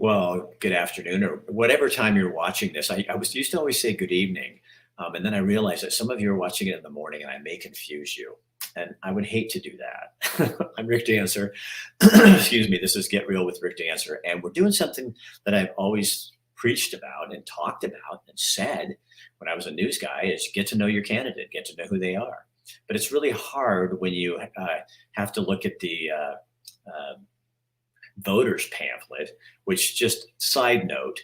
Well, good afternoon, or whatever time you're watching this. I was used to always say good evening, and then I realized that some of you are watching it in the morning, and I may confuse you. And I would hate to do that. I'm Rick Dancer. Excuse me. This is Get Real with Rick Dancer, and we're doing something that I've always preached about and talked about and said when I was a news guy: is get to know your candidate, get to know who they are. But it's really hard when you have to look at the voters pamphlet, which, just side note,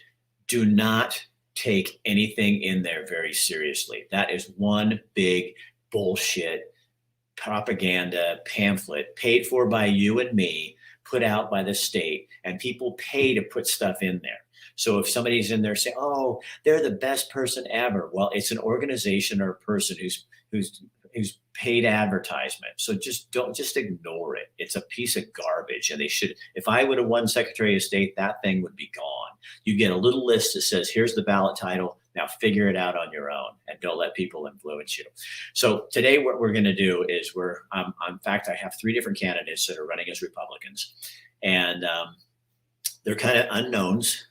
do not take anything in there very seriously. That is one big bullshit propaganda pamphlet paid for by you and me, put out by the state, and people pay to put stuff in there. So if somebody's in there saying, "Oh, they're the best person ever," well, it's an organization or a person who's paid advertisement. So just ignore it. It's a piece of garbage, and they should. If I would have won Secretary of State, that thing would be gone. You get a little list that says, "Here's the ballot title. Now figure it out on your own, and don't let people influence you." So today, what we're going to do is in fact, I have three different candidates that are running as Republicans, and they're kind of unknowns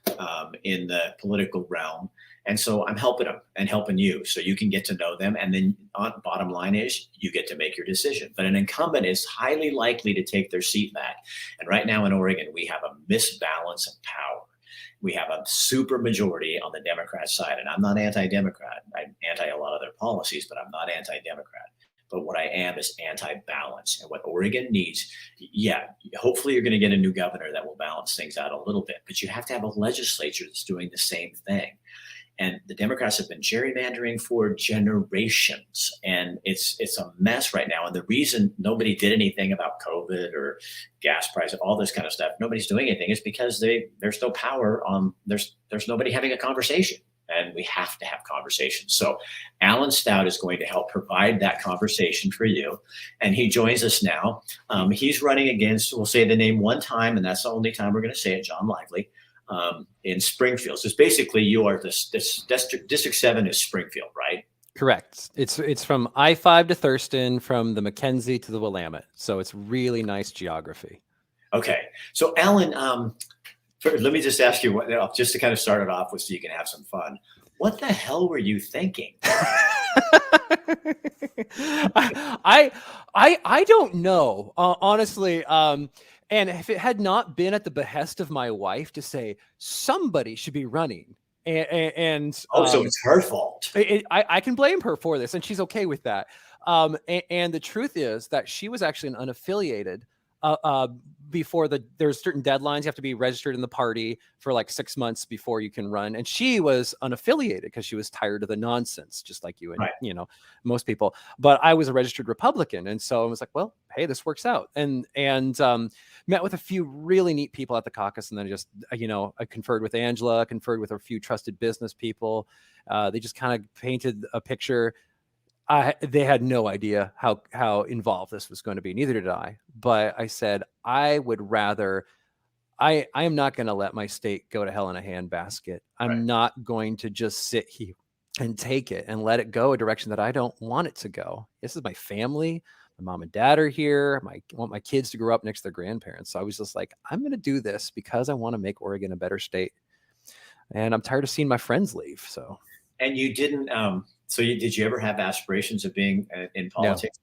in the political realm. And so I'm helping them and helping you so you can get to know them. And then bottom line is you get to make your decision. But an incumbent is highly likely to take their seat back. And right now in Oregon, we have a misbalance of power. We have a super majority on the Democrat side. And I'm not anti-Democrat. I'm anti a lot of their policies, but I'm not anti-Democrat. But what I am is anti-balance. And what Oregon needs, yeah, hopefully you're going to get a new governor that will balance things out a little bit. But you have to have a legislature that's doing the same thing. And the Democrats have been gerrymandering for generations, and it's a mess right now. And the reason nobody did anything about COVID or gas prices, all this kind of stuff, nobody's doing anything, is because there's no power on. There's nobody having a conversation, and we have to have conversations. So Alan Stout is going to help provide that conversation for you, and he joins us now. He's running against, we'll say the name one time, and that's the only time we're going to say it, John Lively. In Springfield. So it's basically you are this District 7 is Springfield, right? Correct. It's from I-5 to Thurston, from the McKenzie to the Willamette. So it's really nice geography. Okay. So Alan, let me just ask you, just to kind of start it off with so you can have some fun. What the hell were you thinking? I don't know, honestly. And if it had not been at the behest of my wife to say somebody should be running, so it's her fault. I can blame her for this, and she's okay with that. And the truth is that she was actually an unaffiliated. Before there's certain deadlines, you have to be registered in the party for like 6 months before you can run. And she was unaffiliated because she was tired of the nonsense, just like you and right. Most people. But I was a registered Republican, and so I was like, well, hey, this works out. And met with a few really neat people at the caucus, and then just I conferred with Angela, conferred with a few trusted business people. They just kind of painted a picture. They had no idea how involved this was going to be. Neither did I. But I said, I would rather, I am not going to let my state go to hell in a handbasket. I'm not going to just sit here and take it and let it go a direction that I don't want it to go. This is my family. My mom and dad are here. I want my kids to grow up next to their grandparents. So I was just like, I'm going to do this because I want to make Oregon a better state. And I'm tired of seeing my friends leave. So. And you didn't, did you ever have aspirations of being in politics?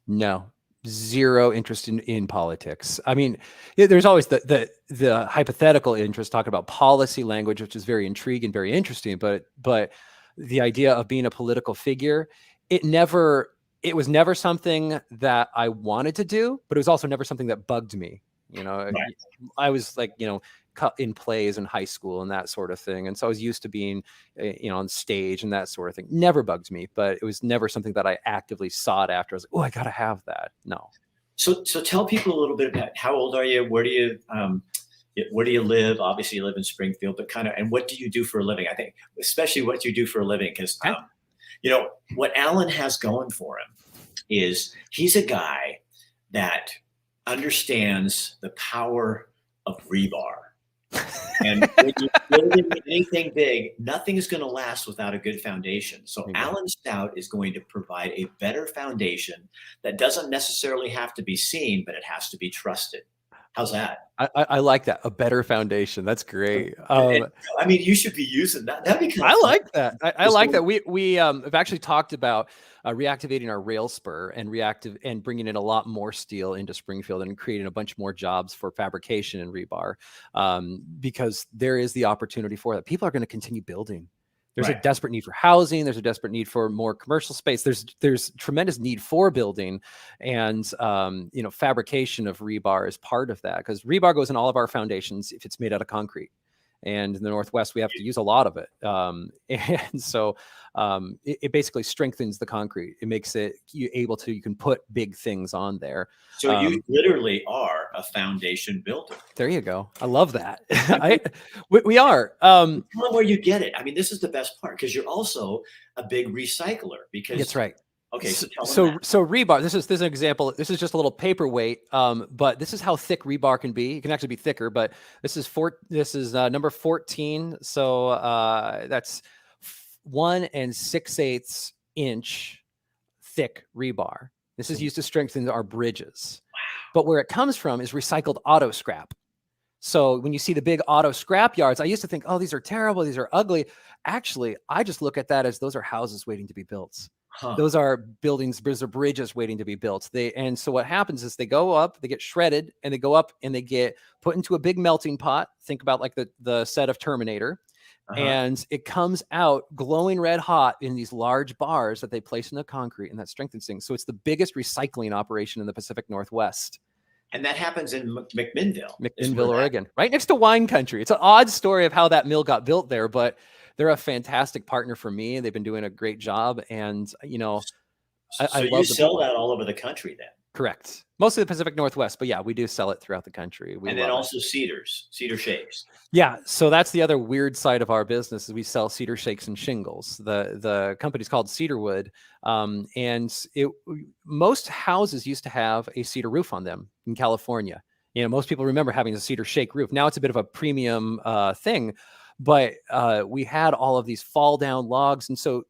No, zero interest in politics. I mean, there's always the hypothetical interest, talking about policy language, which is very intriguing, very interesting. But the idea of being a political figure, it was never something that I wanted to do, but it was also never something that bugged me. Right. I was like, in plays in high school and that sort of thing. And so I was used to being, on stage and that sort of thing. Never bugged me, but it was never something that I actively sought after. I was like, oh, I got to have that. No. So tell people a little bit about how old are you? Where do you live? Obviously you live in Springfield, but and what do you do for a living? I think especially what you do for a living, because, what Alan has going for him is he's a guy that understands the power of rebar. And when you're building anything big, nothing is going to last without a good foundation. So Alan Stout is going to provide a better foundation that doesn't necessarily have to be seen, but it has to be trusted. How's that? I like that. A better foundation. That's great. I mean, you should be using that. That'd be kind of I fun. like that. I like that. We have actually talked about reactivating our rail spur and bringing in a lot more steel into Springfield and creating a bunch more jobs for fabrication and rebar, because there is the opportunity for that. People are going to continue building. There's a desperate need for housing. There's a desperate need for more commercial space. There's tremendous need for building, and fabrication of rebar is part of that, because rebar goes in all of our foundations if it's made out of concrete. And in the Northwest, we have to use a lot of it. And so it basically strengthens the concrete. It makes it you can put big things on there. So you literally are a foundation builder. There you go. I love that. We are. Tell them where you get it. I mean, this is the best part, because you're also a big recycler. Because that's right. Okay, so rebar. This is an example. This is just a little paperweight, but this is how thick rebar can be. It can actually be thicker, but this is number 14. So that's 1 6/8 inch thick rebar. This is used to strengthen our bridges. Wow. But where it comes from is recycled auto scrap. So when you see the big auto scrap yards, I used to think, oh, these are terrible, these are ugly. Actually, I just look at that as those are houses waiting to be built. Those are buildings, those are bridges waiting to be built. And so what happens is they go up, they get shredded, and they go up and they get put into a big melting pot. Think about like the set of Terminator. And it comes out glowing red hot in these large bars that they place in the concrete, and that strengthens things. So it's the biggest recycling operation in the Pacific Northwest. And that happens in McMinnville, Oregon, right next to wine country. It's an odd story of how that mill got built there, but they're a fantastic partner for me. They've been doing a great job. And, I love you sell that all over the country then? Correct. Mostly the Pacific Northwest, but yeah, we do sell it throughout the country. And then also cedar shakes. Yeah. So that's the other weird side of our business is we sell cedar shakes and shingles. The company's called Cedarwood. And most houses used to have a cedar roof on them in California. Most people remember having a cedar shake roof. Now it's a bit of a premium thing, but we had all of these fall down logs. And so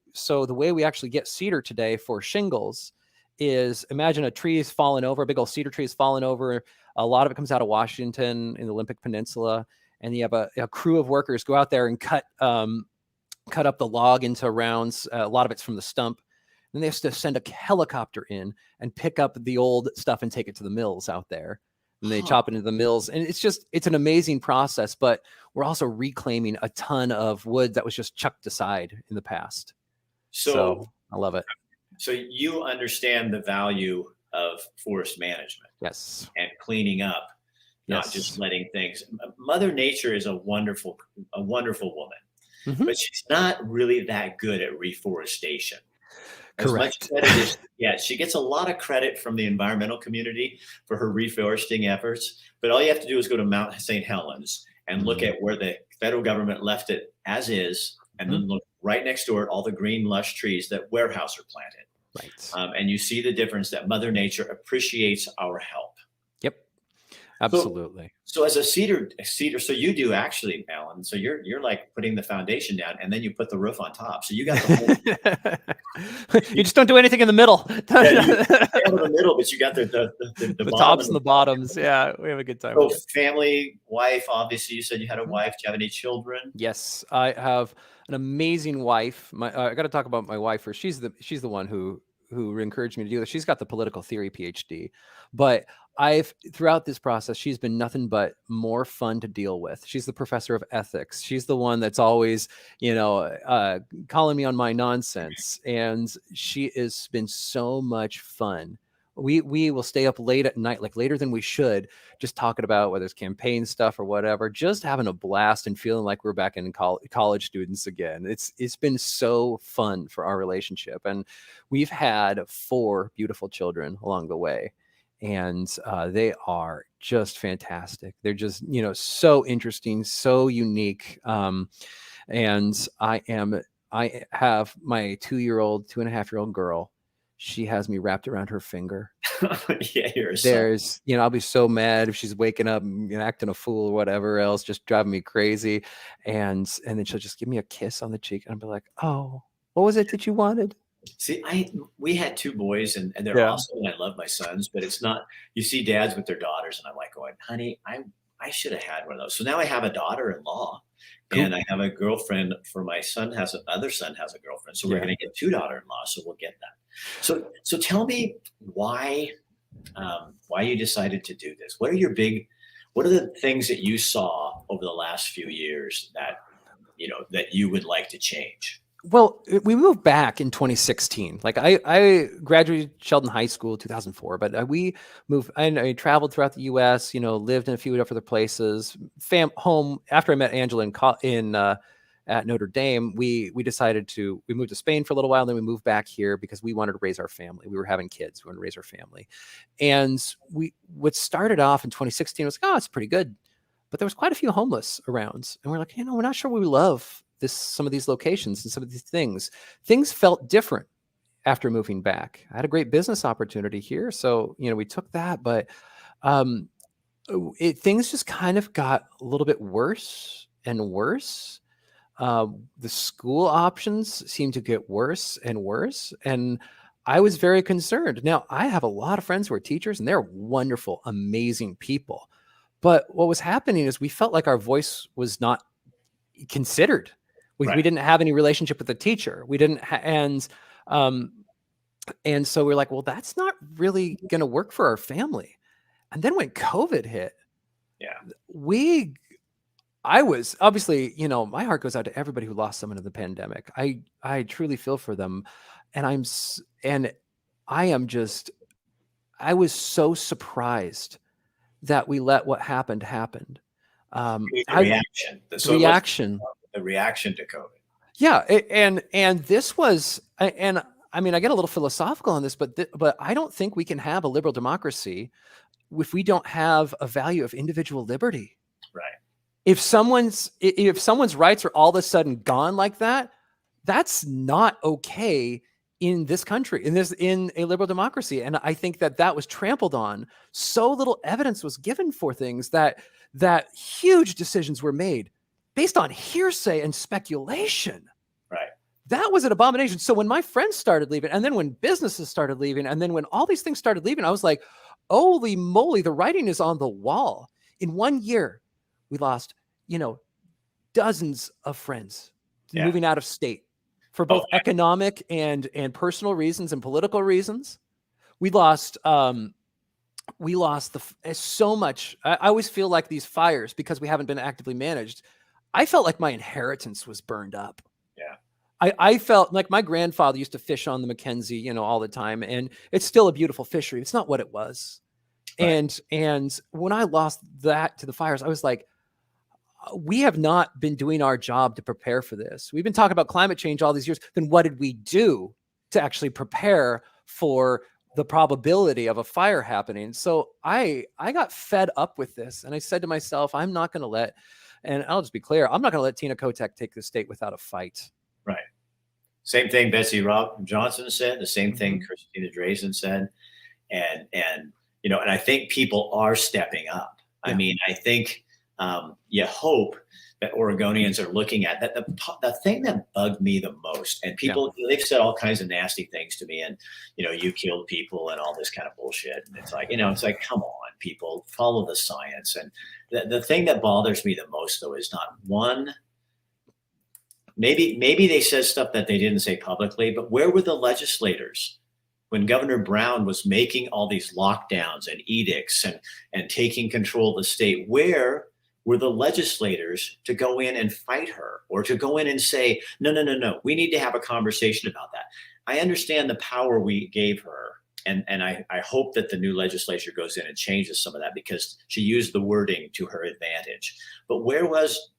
the way we actually get cedar today for shingles is, imagine a tree is fallen over, a big old cedar tree is fallen over. A lot of it comes out of Washington in the Olympic Peninsula. And you have a crew of workers go out there and cut up the log into rounds. A lot of it's from the stump. Then they have to send a helicopter in and pick up the old stuff and take it to the mills out there. And they chop it into the mills. And it's an amazing process, but we're also reclaiming a ton of wood that was just chucked aside in the past. So I love it. So you understand the value of forest management. Yes. And cleaning up, not just letting things. Mother Nature is a wonderful woman, but she's not really that good at reforestation. Correct. She gets a lot of credit from the environmental community for her reforesting efforts, but all you have to do is go to Mount St. Helens and look at where the federal government left it as is, and then look right next door at all the green, lush trees that Weyerhaeuser planted. Right. And you see the difference that Mother Nature appreciates our help. Yep. Absolutely. So as a cedar, so you do actually, Alan. So you're like putting the foundation down and then you put the roof on top. So you got the whole. You just don't do anything in the middle. In the middle, but you got the tops and the bottoms. Yeah, we have a good time. So family, wife. Obviously, you said you had a wife. Do you have any children? Yes, I have an amazing wife. I got to talk about my wife first. She's the one who encouraged me to do this. She's got the political theory PhD, but throughout this process, she's been nothing but more fun to deal with. She's the professor of ethics. She's the one that's always, calling me on my nonsense. And she has been so much fun. We will stay up late at night, like later than we should, just talking about whether it's campaign stuff or whatever, just having a blast and feeling like we're back in college students again. It's been so fun for our relationship. And we've had 4 beautiful children along the way. And they are just fantastic. They're just, so interesting, so unique. And I have my 2.5-year-old girl. She has me wrapped around her finger. I'll be so mad if she's waking up and acting a fool or whatever else, just driving me crazy. And then she'll just give me a kiss on the cheek and I'll be like, oh, what was it that you wanted? See, we had two boys, and they're Yeah. awesome, and I love my sons, but it's not. You see dads with their daughters, and I'm like going, honey, I should have had one of those. So now I have a daughter-in-law, Cool. and I have a girlfriend for my son has another son has a girlfriend, so we're Yeah. going to get two daughter-in-laws, so we'll get that. So tell me why you decided to do this. What are the things that you saw over the last few years that that you would like to change? Well, we moved back in 2016. Like I graduated Sheldon High School in 2004, but we moved. I traveled throughout the U.S. Lived in a few other places. Home after I met Angela in at Notre Dame. We decided we moved to Spain for a little while, and then we moved back here because we wanted to raise our family. We were having kids. We wanted to raise our family, and what started off in 2016 was like, oh, it's pretty good, but there was quite a few homeless around, and we're like, we're not sure we love some of these locations and some of these things. Things felt different after moving back. I had a great business opportunity here, so we took that, but things just kind of got a little bit worse and worse. The school options seemed to get worse and worse, and I was very concerned. Now, I have a lot of friends who are teachers, and they're wonderful, amazing people. But what was happening is we felt like our voice was not considered. We Right. didn't have any relationship with the teacher. We didn't, and so we're like, well, that's not really going to work for our family. And then when COVID hit, Yeah. I was obviously, my heart goes out to everybody who lost someone in the pandemic. I truly feel for them, and I was so surprised that we let what happened happen. The I reaction. The reaction. The reaction to COVID. Yeah, and this was, and I mean, I get a little philosophical on this, but I don't think we can have a liberal democracy if we don't have a value of individual liberty. Right. If someone's rights are all of a sudden gone like that, that's not okay in this country, in a liberal democracy. And I think that was trampled on. So little evidence was given for things that huge decisions were made based on hearsay and speculation. Right. That was an abomination. So when my friends started leaving, and then when businesses started leaving, and then when all these things started leaving, I was like, holy moly, the writing is on the wall. In 1 year, we lost, dozens of friends moving out of state for both economic and personal reasons and political reasons. We lost so much. I always feel like these fires, because we haven't been actively managed, I felt like my inheritance was burned up. Yeah. I felt like my grandfather used to fish on the Mackenzie, all the time. And it's still a beautiful fishery. It's not what it was. Right. And when I lost that to the fires, I was like, we have not been doing our job to prepare for this. We've been talking about climate change all these years. Then what did we do to actually prepare for the probability of a fire happening? So I got fed up with this, and I said to myself, I'm not going to let, and I'll just be clear, I'm not going to let Tina Kotek take the state without a fight. Right. Same thing Betsy Johnson said, the same thing Christina Drazen said. And and I think people are stepping up. Yeah. I mean, I think you hope that Oregonians are looking at that. The thing that bugged me the most, and people, they've said all kinds of nasty things to me, and you killed people and all this kind of bullshit. And it's like, come on, people, follow the science. And the thing that bothers me the most, though, is not one. Maybe they said stuff that they didn't say publicly, but where were the legislators when Governor Brown was making all these lockdowns and edicts and taking control of the state? Where were the legislators to go in and fight her, or to go in and say, no, we need to have a conversation about that? I understand the power we gave her, and I hope that the new legislature goes in and changes some of that, because she used the wording to her advantage. But where was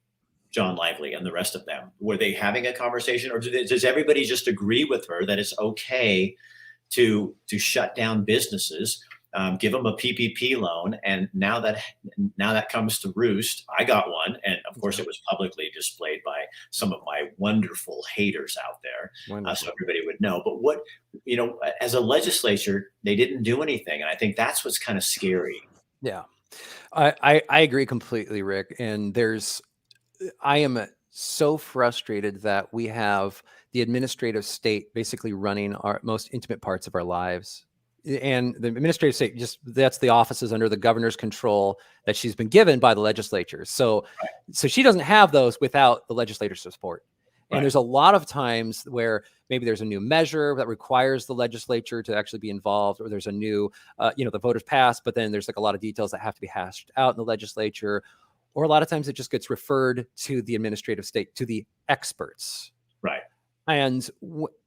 John Lively and the rest of them? Were they having a conversation, or does everybody just agree with her that it's okay to shut down businesses, give them a PPP loan? And now that comes to roost. I got one, and of course it was publicly displayed by some of my wonderful haters out there, so everybody would know. But what, as a legislature, they didn't do anything, and I think that's what's kind of scary. Yeah, I agree completely, Rick. And so frustrated that we have the administrative state basically running our most intimate parts of our lives. And the administrative state, just that's the offices under the governor's control that she's been given by the legislature. So she doesn't have those without the legislature's support. And there's a lot of times where maybe there's a new measure that requires the legislature to actually be involved, or there's a new, the voters passed, but then there's like a lot of details that have to be hashed out in the legislature. Or a lot of times it just gets referred to the administrative state, to the experts. Right. And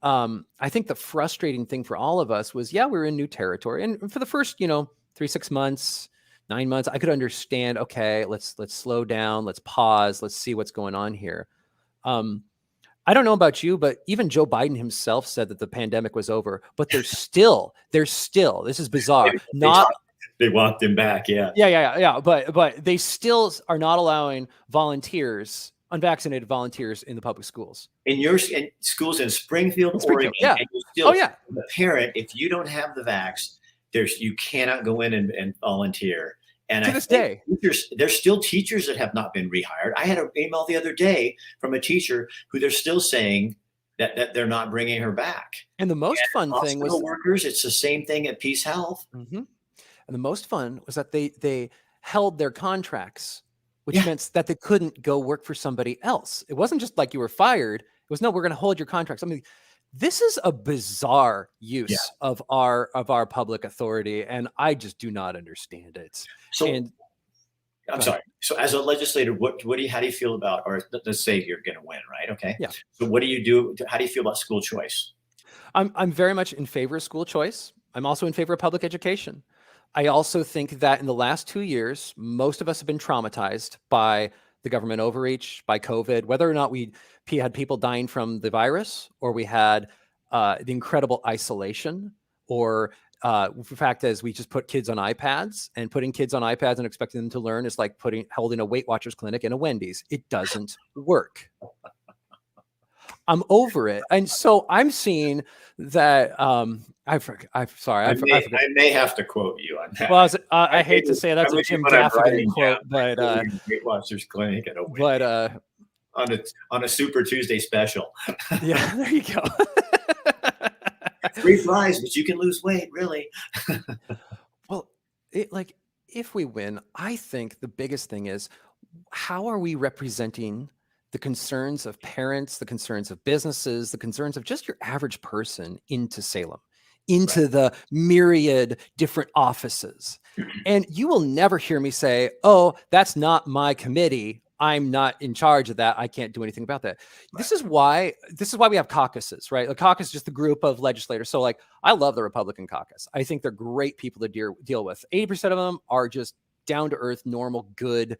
I think the frustrating thing for all of us was, we were in new territory. And for the first, 3-6 months, 9 months, I could understand, okay, let's slow down, let's pause, let's see what's going on here. I don't know about you, but even Joe Biden himself said that the pandemic was over, but there's still, this is bizarre. They walked him back. Yeah. Yeah. But they still are not allowing volunteers, unvaccinated volunteers in the public schools. In schools in Springfield, Oregon. Yeah. The parent, if you don't have the vax, you cannot go in and volunteer. And to this day, there's still teachers that have not been rehired. I had an email the other day from a teacher who they're still saying that they're not bringing her back. And the most fun thing was workers. It's the same thing at Peace Health. Mm-hmm. And the most fun was that they held their contracts, which meant that they couldn't go work for somebody else. It wasn't just like you were fired. It was, no, we're going to hold your contracts. I mean, this is a bizarre use of our public authority, and I just do not understand it. So, I'm sorry. So, as a legislator, how do you feel about, or let's say you're going to win, right? Okay. Yeah. So, what do you do? How do you feel about school choice? I'm very much in favor of school choice. I'm also in favor of public education. I also think that in the last 2 years, most of us have been traumatized by the government overreach, by COVID, whether or not we had people dying from the virus, or we had the incredible isolation, or the fact is we just put kids on iPads, and putting kids on iPads and expecting them to learn is like holding a Weight Watchers clinic in a Wendy's. It doesn't work. I'm over it. And so I'm seeing that I'm sorry. I may have to quote you on that. Well, I hate to say that's a Jim Gaffigan quote, but Weight Watchers clinic at a Wendy's. But on a Super Tuesday special. Yeah, there you go. Free fries, but you can lose weight, really. Well, if we win, I think the biggest thing is, how are we representing the concerns of parents, the concerns of businesses, the concerns of just your average person into Salem, into the myriad different offices? And you will never hear me say, oh, that's not my committee. I'm not in charge of that. I can't do anything about that. Right. This is why we have caucuses, right? The caucus is just the group of legislators. So I love the Republican caucus. I think they're great people to deal with. 80% of them are just down to earth, normal, good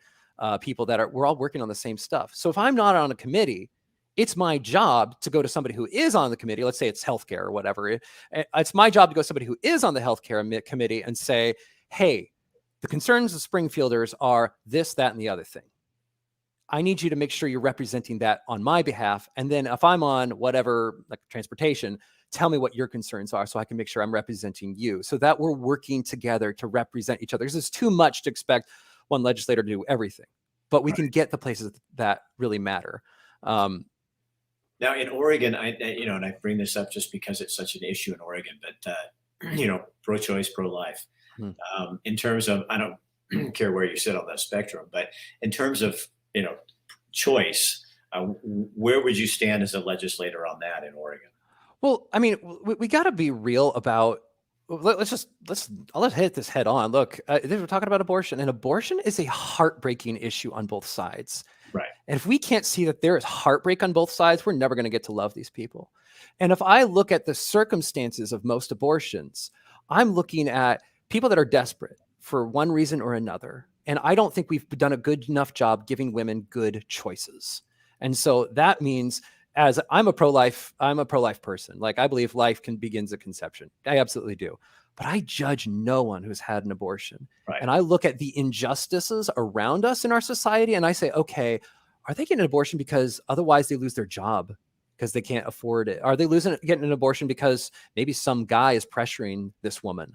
people we're all working on the same stuff. So if I'm not on a committee, it's my job to go to somebody who is on the committee. Let's say it's healthcare or whatever. It's my job to go to somebody who is on the healthcare committee and say, hey, the concerns of Springfielders are this, that, and the other thing. I need you to make sure you're representing that on my behalf. And then if I'm on whatever, like transportation, tell me what your concerns are so I can make sure I'm representing you, so that we're working together to represent each other. Because it's too much to expect one legislator to do everything, but we can get the places that really matter. Now in Oregon, and I bring this up just because it's such an issue in Oregon, but pro-choice, pro-life. In terms of, I don't care where you sit on that spectrum, but in terms of choice, where would you stand as a legislator on that in Oregon? Well, I mean, we got to be real about. Let's hit this head on. Look, we're talking about abortion, and abortion is a heartbreaking issue on both sides. Right. And if we can't see that there is heartbreak on both sides, we're never going to get to love these people. And if I look at the circumstances of most abortions, I'm looking at people that are desperate for one reason or another. And I don't think we've done a good enough job giving women good choices. And so that means, as I'm a pro-life person. Like, I believe life begins at conception. I absolutely do. But I judge no one who's had an abortion. Right. And I look at the injustices around us in our society, and I say, okay, are they getting an abortion because otherwise they lose their job because they can't afford it? Are they getting an abortion because maybe some guy is pressuring this woman?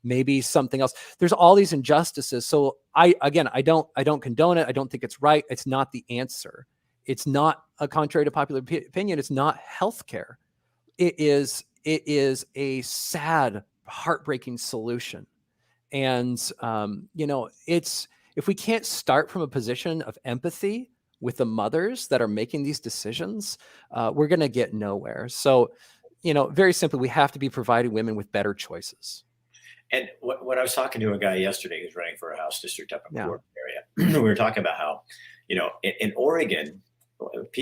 Maybe something else. There's all these injustices. So I don't condone it. I don't think it's right. It's not the answer. It's not, a contrary to popular opinion, it's not healthcare. It is a sad, heartbreaking solution. And it's, if we can't start from a position of empathy with the mothers that are making these decisions, we're going to get nowhere. So, very simply, we have to be providing women with better choices. And when I was talking to a guy yesterday who's running for a House district up in the Yeah. Portland area, we were talking about how, in Oregon,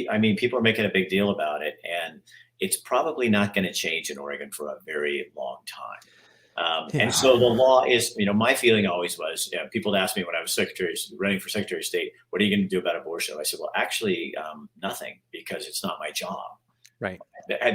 I mean, people are making a big deal about it, and it's probably not going to change in Oregon for a very long time. Yeah. And so the law is, my feeling always was, people would ask me when I was running for Secretary of State, what are you going to do about abortion? I said, well, actually, nothing, because it's not my job. Right.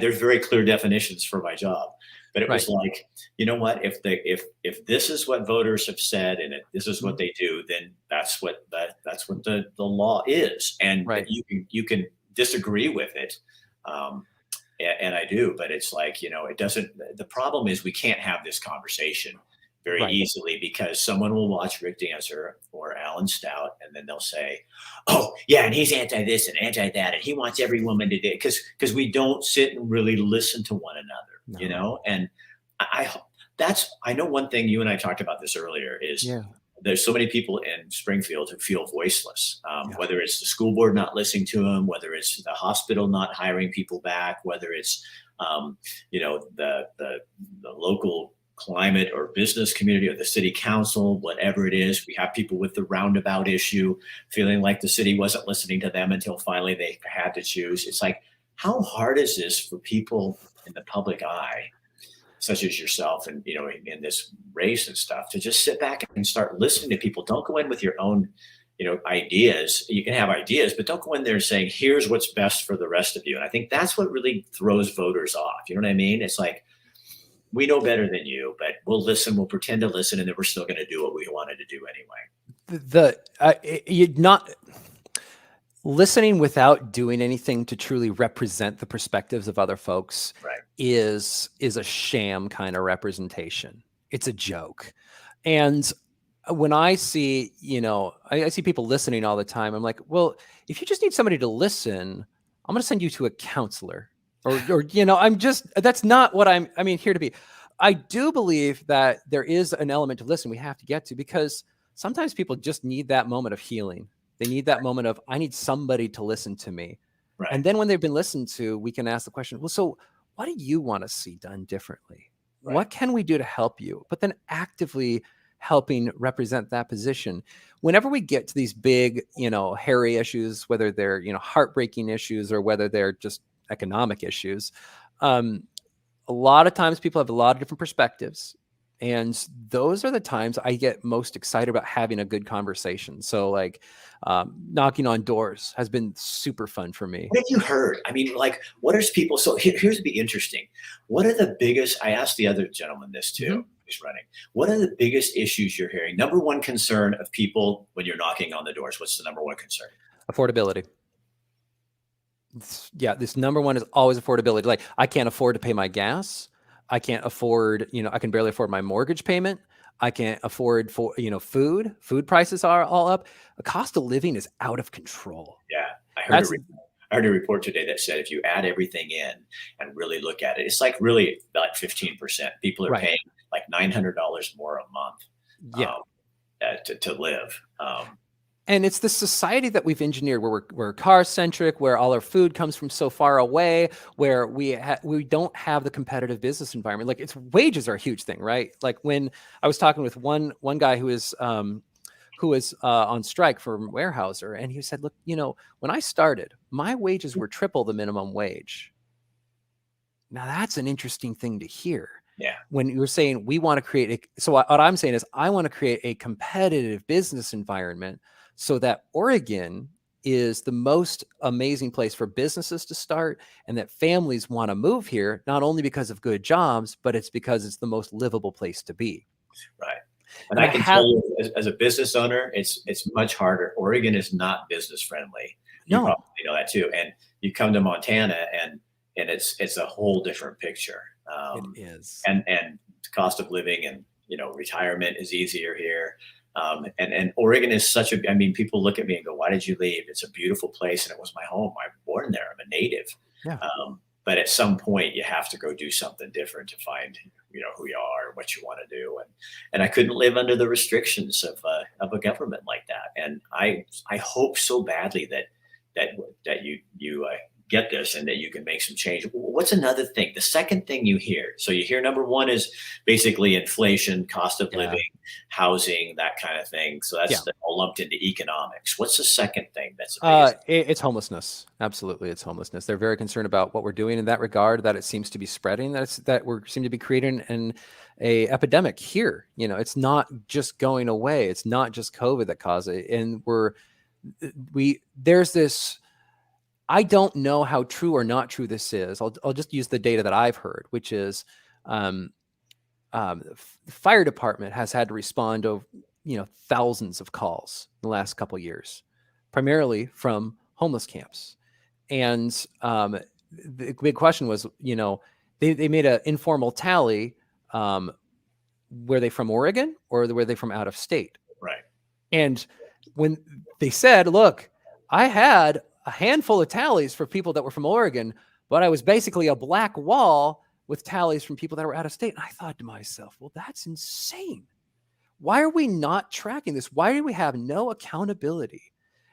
There's very clear definitions for my job. But it was Right. like, you know what? If this is what voters have said, and this is what they do, then that's what the law is, and Right. you can disagree with it, and I do. But it's like, it doesn't. The problem is we can't have this conversation very Right. easily, because someone will watch Rick Dancer or Alan Stout, and then they'll say, "Oh, yeah, and he's anti this and anti that, and he wants every woman to do," because we don't sit and really listen to one another, No. And I know one thing, you and I talked about this earlier, is Yeah. there's so many people in Springfield who feel voiceless, Yeah. whether it's the school board not listening to them, whether it's the hospital not hiring people back, whether it's the local climate or business community or the city council, whatever it is. We have people with the roundabout issue feeling like the city wasn't listening to them until finally they had to choose. It's like, how hard is this for people in the public eye, such as yourself, and in this race and stuff, to just sit back and start listening to people? Don't go in with your own ideas. You can have ideas, but don't go in there saying, here's what's best for the rest of you. And I think that's what really throws voters off. You know what I mean? It's like, we know better than you, but we'll listen, we'll pretend to listen, and then we're still going to do what we wanted to do anyway. You're not listening without doing anything to truly represent the perspectives of other folks. Right. is a sham kind of representation. It's a joke. And when I see, I see people listening all the time, I'm like, well, if you just need somebody to listen, I'm going to send you to a counselor, or that's not what I'm here to be. I do believe that there is an element to listen we have to get to, because sometimes people just need that moment of healing. They need that moment of, I need somebody to listen to me. Right. And then when they've been listened to, we can ask the question, well, so what do you want to see done differently? Right. What can we do to help you? But then actively helping represent that position. Whenever we get to these big, hairy issues, whether they're, heartbreaking issues or whether they're just economic issues, a lot of times people have a lot of different perspectives. And those are the times I get most excited about having a good conversation. So like knocking on doors has been super fun for me. What have you heard? I mean, like, what are people? So here's to be interesting. What are the biggest, I asked the other gentleman this too, who's running. What are the biggest issues you're hearing? Number one concern of people when you're knocking on the doors. What's the number one concern? Affordability. This number one is always affordability. Like, I can't afford to pay my gas. I can't afford, I can barely afford my mortgage payment. I can't afford food. Food prices are all up. The cost of living is out of control. Yeah. I heard a report today that said if you add everything in and really look at it, it's like really like 15%. People are paying like $900 more a month to live. And it's the society that we've engineered where we're car centric, where all our food comes from so far away, where we don't have the competitive business environment. Like, wages are a huge thing, right? Like, when I was talking with one guy who is on strike for Weyerhaeuser, and he said, look, when I started, my wages were triple the minimum wage. Now that's an interesting thing to hear. Yeah. When you're saying we want to create so what I'm saying is I want to create a competitive business environment so that Oregon is the most amazing place for businesses to start, and that families want to move here, not only because of good jobs, but it's because it's the most livable place to be. Right. And I can tell you, as a business owner, it's much harder. Oregon is not business friendly. You probably know that too. And you come to Montana, and it's a whole different picture. It is. And cost of living and retirement is easier here. And Oregon is such a, I mean, people look at me and go, why did you leave? It's a beautiful place. And it was my home. I'm born there. I'm a native. Yeah. But at some point you have to go do something different to find, who you are, what you want to do. And I couldn't live under the restrictions of a government like that. And I hope so badly that you get this and that you can make some change. What's another thing? The second thing you hear. So you hear number one is basically inflation, cost of living, housing, that kind of thing. So that's all lumped into economics. What's the second thing that's it's homelessness. Absolutely, it's homelessness. They're very concerned about what we're doing in that regard, that it seems to be spreading, that we seem to be creating a epidemic here. It's not just going away. It's not just COVID that caused it. And there's this, I don't know how true or not true this is. I'll just use the data that I've heard, which is the fire department has had to respond to thousands of calls in the last couple of years, primarily from homeless camps. And the big question was, they made an informal tally. Were they from Oregon or were they from out of state? Right. And when they said, look, I had a handful of tallies for people that were from Oregon, but I was basically a black wall with tallies from people that were out of state. And I thought to myself, well, that's insane. Why are we not tracking this? Why do we have no accountability?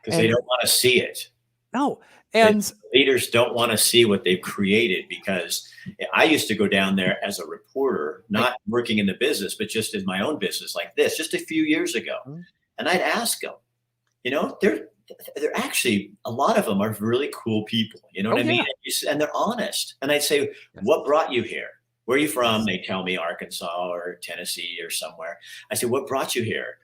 Because they don't want to see it. No. And leaders don't want to see what they've created, because I used to go down there as a reporter, not working in the business, but just in my own business like this, just a few years ago. And I'd ask them, they're actually, a lot of them are really cool people. You know what I mean? And they're honest. And I'd say, what brought you here? Where are you from? They tell me Arkansas or Tennessee or somewhere. I said, what brought you here?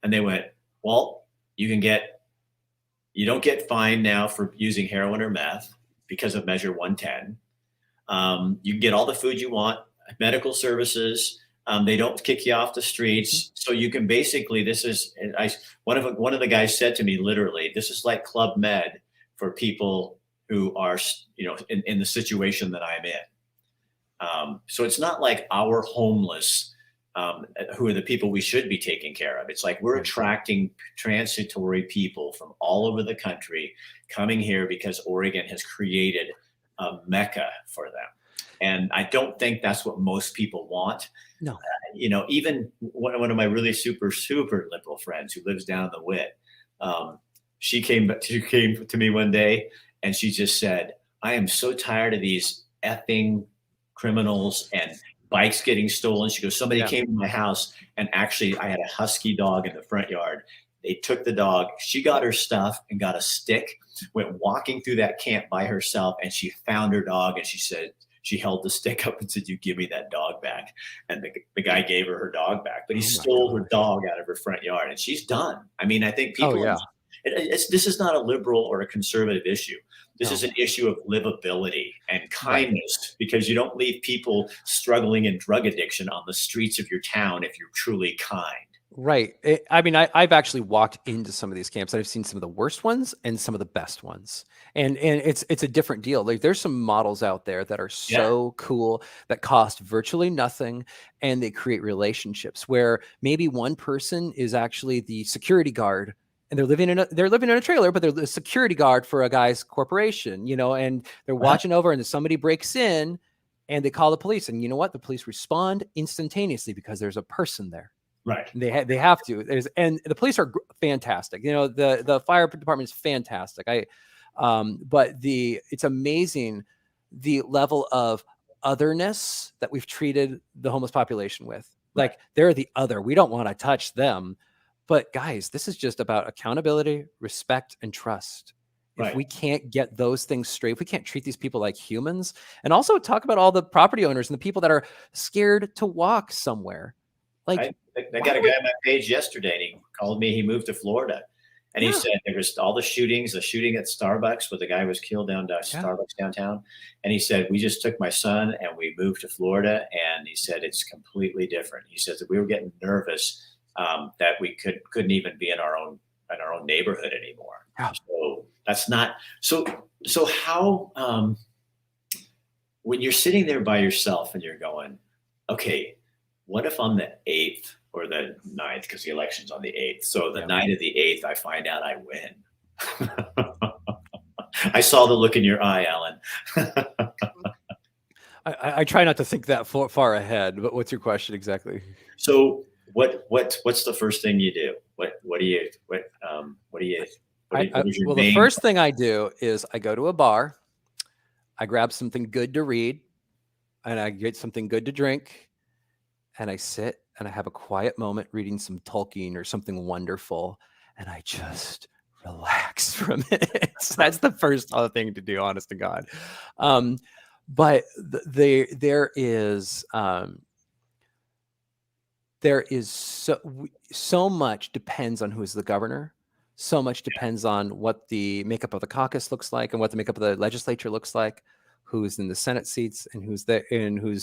And they went, well, you don't get fined now for using heroin or meth because of Measure 110. You can get all the food you want, medical services. They don't kick you off the streets. So you can basically, one of the guys said to me, literally, this is like Club Med for people who are, in the situation that I'm in. So it's not like our homeless, who are the people we should be taking care of. It's like we're attracting transitory people from all over the country coming here because Oregon has created a mecca for them. And I don't think that's what most people want. No. Even one of my really super, super liberal friends who lives down in the Wit, she came to me one day and she just said, I am so tired of these effing criminals and bikes getting stolen. She goes, somebody came to my house and actually I had a husky dog in the front yard. They took the dog. She got her stuff and got a stick, went walking through that camp by herself, and she found her dog, and she said, she held the stick up and said, you give me that dog back. And the guy gave her dog back, but he stole her dog out of her front yard, and she's done. I mean, I think people, this is not a liberal or a conservative issue. This is an issue of livability and kindness, because you don't leave people struggling in drug addiction on the streets of your town if you're truly kind. Right. I've actually walked into some of these camps. I've seen some of the worst ones and some of the best ones. And it's a different deal. Like, there's some models out there that are so cool, that cost virtually nothing, and they create relationships where maybe one person is actually the security guard, and they're living in a trailer, but they're the security guard for a guy's corporation, and they're watching over, and somebody breaks in and they call the police, and you know what? The police respond instantaneously because there's a person there. Right. They have to. And the police are fantastic. The fire department is fantastic. But it's amazing the level of otherness that we've treated the homeless population with. Like, they're the other. We don't want to touch them. But guys, this is just about accountability, respect, and trust. If we can't get those things straight, if we can't treat these people like humans, and also talk about all the property owners and the people that are scared to walk somewhere. Like, I got a guy on my page yesterday, and he called me. He moved to Florida, and he said there was all the shootings, the shooting at Starbucks where the guy was killed down to Starbucks downtown. And he said, we just took my son and we moved to Florida. And he said, it's completely different. He says that we were getting nervous that we couldn't even be in our own neighborhood anymore. So that's not, so how, when you're sitting there by yourself and you're going, okay, what if I'm the 8th or the 9th, because the election's on the 8th. So the Yeah. night of the 8th, I find out I win. I saw the look in your eye, Alan. I try not to think that far ahead, but what's your question exactly? So what's the first thing you do? What do you what do you what is your Well, the main? first thing I do is I go to a bar, I grab something good to read, and I get something good to drink, and I sit and I have a quiet moment reading some Tolkien or something wonderful, and I just relax for a minute. That's the first thing to do, honest to God. But there is so much depends on who is the governor. So much depends on what the makeup of the caucus looks like and what the makeup of the legislature looks like, who's in the Senate seats and who's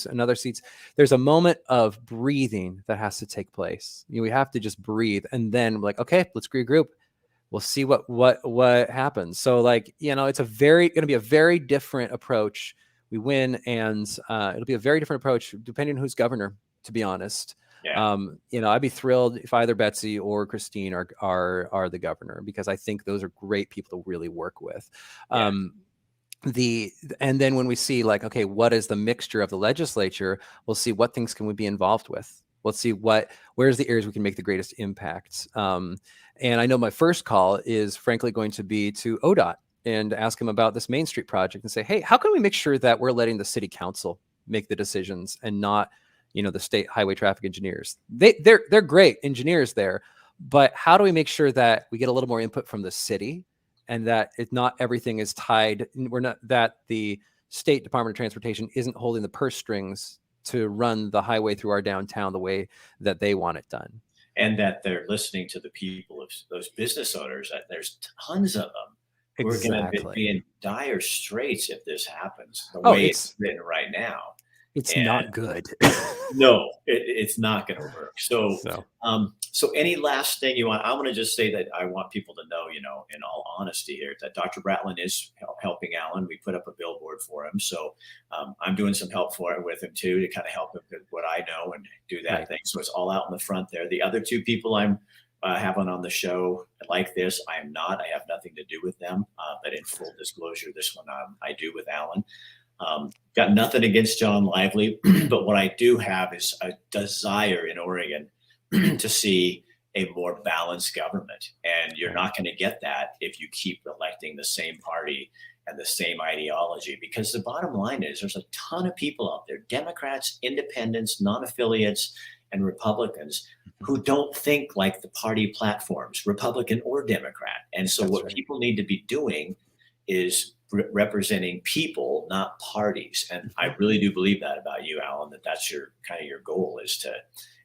in other seats. There's a moment of breathing that has to take place. We have to just breathe, and then like, okay, let's regroup. We'll see what happens. So like, it's going to be a very different approach. We win, and it'll be a very different approach depending on who's governor, to be honest. Yeah. I'd be thrilled if either Betsy or Christine are the governor, because I think those are great people to really work with. Yeah. And then when we see like, okay, what is the mixture of the legislature, we'll see what things can we be involved with. We'll see where's the areas we can make the greatest impact. And I know my first call is frankly going to be to ODOT and ask him about this Main Street project and say, hey, how can we make sure that we're letting the city council make the decisions and not, the state highway traffic engineers? They're great engineers there, but how do we make sure that we get a little more input from the city, and that not everything is tied? That the state Department of Transportation isn't holding the purse strings to run the highway through our downtown the way that they want it done. And that they're listening to the people of those business owners. There's tons of them who are going to be in dire straits if this happens the way it's written right now. It's not good. No, it's not going to work. So any last thing you want? I want to just say that I want people to know, in all honesty here, that Dr. Bratlin is helping Alan. We put up a billboard for him. So I'm doing some help with him too, to kind of help him with what I know and do that thing. So it's all out in the front there. The other two people I'm having on the show like this, I am not. I have nothing to do with them. But in full disclosure, this one I do with Alan. Got nothing against John Lively, but what I do have is a desire in Oregon to see a more balanced government. And you're not going to get that if you keep electing the same party and the same ideology, because the bottom line is there's a ton of people out there, Democrats, independents, non-affiliates, and Republicans, who don't think like the party platforms, Republican or Democrat. And so what people need to be doing is representing people, not parties. And I really do believe that about you, Alan, that's your goal is to,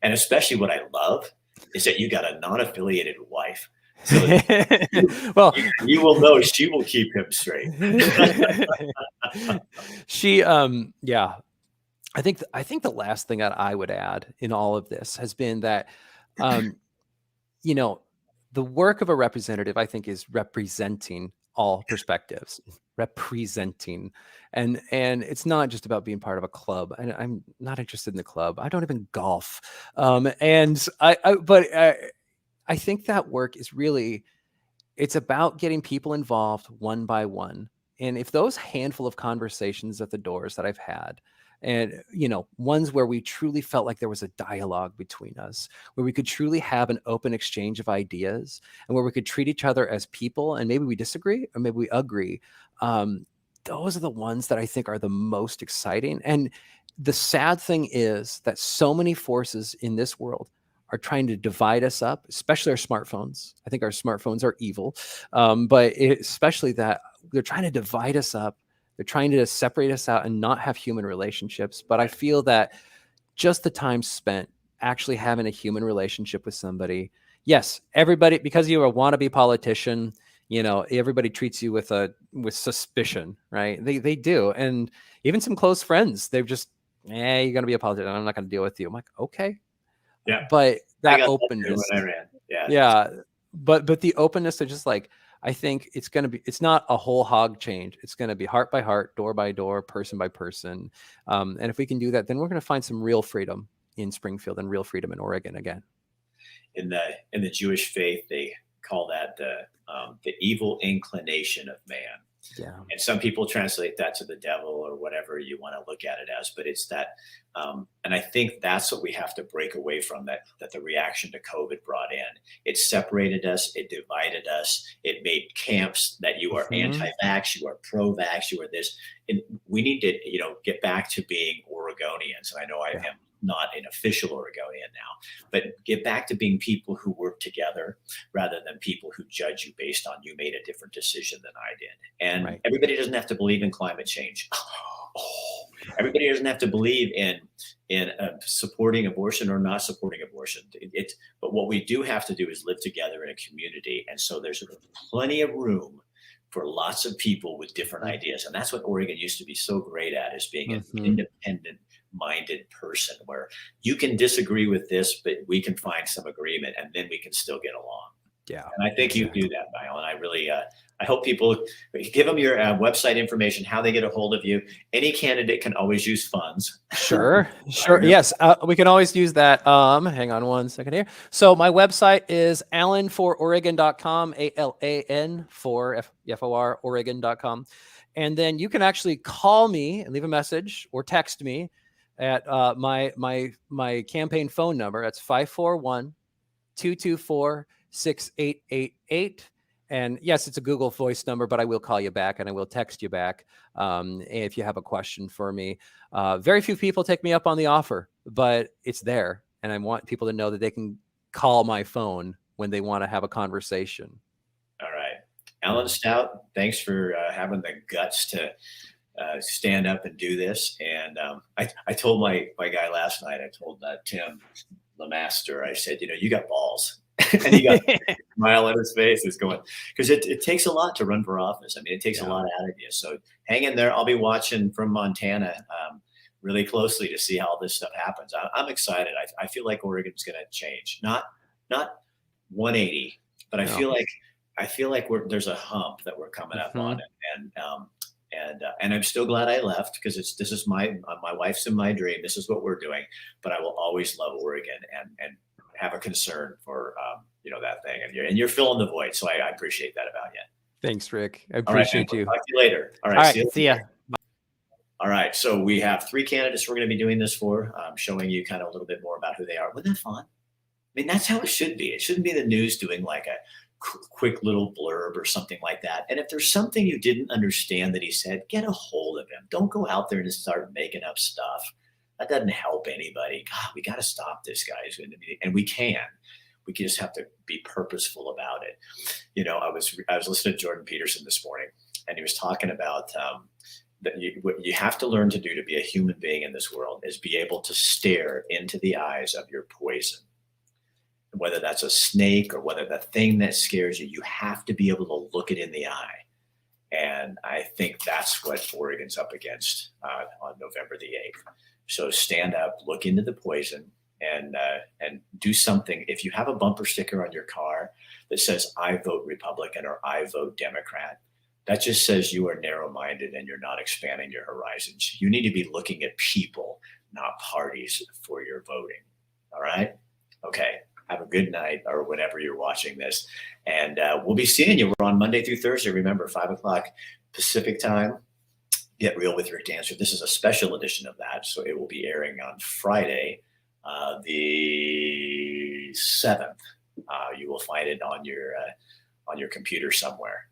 and especially what I love is that you got a non-affiliated wife. So well, you will know she will keep him straight. She, yeah. I think the last thing that I would add in all of this has been that, the work of a representative, I think, is representing all perspectives, and it's not just about being part of a club. And I'm not interested in the club. I don't even golf. And I think that work is really, it's about getting people involved one by one. And if those handful of conversations at the doors that I've had, and ones where we truly felt like there was a dialogue between us, where we could truly have an open exchange of ideas, and where we could treat each other as people, and maybe we disagree or maybe we agree, those are the ones that I think are the most exciting. And the sad thing is that so many forces in this world are trying to divide us up, especially our smartphones. I think our smartphones are evil, but especially that they're trying to divide us up. They're trying to separate us out and not have human relationships. But I feel that just the time spent actually having a human relationship with somebody. Yes, everybody, because you're a wannabe politician, everybody treats you with suspicion, right? They do. And even some close friends, they're just, you're going to be a politician. I'm not going to deal with you. I'm like, okay. Yeah. But that openness. When I ran. Yeah. Yeah. But the openness to just like, I think it's not a whole hog change. It's going to be heart by heart, door by door, person by person. And if we can do that, then we're going to find some real freedom in Springfield and real freedom in Oregon again. in the Jewish faith, they call that the evil inclination of man. Yeah. And some people translate that to the devil or whatever you want to look at it as, but it's that. And I think that's what we have to break away from, that the reaction to COVID brought in. It separated us. It divided us. It made camps that you are anti-vax, you are pro-vax, you are this. And we need to, get back to being Oregonians. And I know I am not an official Oregonian now, but get back to being people who work together rather than people who judge you based on you made a different decision than I did. And everybody doesn't have to believe in climate change. Everybody doesn't have to believe in supporting abortion or not supporting abortion. But what we do have to do is live together in a community. And so there's plenty of room for lots of people with different ideas. And that's what Oregon used to be so great at, is being an independent minded person, where you can disagree with this, but we can find some agreement and then we can still get along. Yeah. And I think you do that, Niall. And I really, I hope people give them your website information, how they get a hold of you. Any candidate can always use funds. Sure. Yes. We can always use that. Hang on one second here. So my website is alan4oregon.com, ALAN for FOR Oregon.com. And then you can actually call me and leave a message or text me at my campaign phone number. That's 541-224-6888. And yes, it's a Google Voice number, but I will call you back and I will text you back if you have a question for me. Very few people take me up on the offer, but it's there. And I want people to know that they can call my phone when they want to have a conversation. All right. Alan Stout, thanks for having the guts to stand up and do this. And I told my guy last night, I told Tim LeMaster, I said, you got balls. And he got a smile on his face. Is going, because it takes a lot to run for office. I mean, it takes a lot out of you. So hang in there. I'll be watching from Montana really closely to see how this stuff happens. I'm excited. I feel like Oregon's going to change, not 180, but I feel like there's a hump that we're coming up on, and I'm still glad I left, because this is my wife's and my dream. This is what we're doing, but I will always love Oregon and have a concern for that thing, and you're filling the void. So I appreciate that about you. Thanks, Rick. I appreciate you. Talk to you later. All right. See ya. All right. So we have 3 candidates we're going to be doing this for, showing you kind of a little bit more about who they are. Wasn't that fun? I mean, that's how it should be. It shouldn't be the news doing like a quick little blurb or something like that. And if there's something you didn't understand that he said, get a hold of him. Don't go out there and start making up stuff. That doesn't help anybody. God, we got to stop this, guys. And we can. We just have to be purposeful about it. I was listening to Jordan Peterson this morning, and he was talking about that what you have to learn to do to be a human being in this world is be able to stare into the eyes of your poison. Whether that's a snake or whether the thing that scares you, you have to be able to look it in the eye. And I think that's what Oregon's up against on November the 8th. So stand up, look into the poison, and do something. If you have a bumper sticker on your car that says, I vote Republican or I vote Democrat, that just says you are narrow-minded and you're not expanding your horizons. You need to be looking at people, not parties, for your voting. All right? Okay. Have a good night, or whenever you're watching this. And we'll be seeing you. We're on Monday through Thursday. Remember, 5 o'clock Pacific time. Get Real with Rick Dancer. This is a special edition of that. So it will be airing on Friday, the 7th. You will find it on your computer somewhere.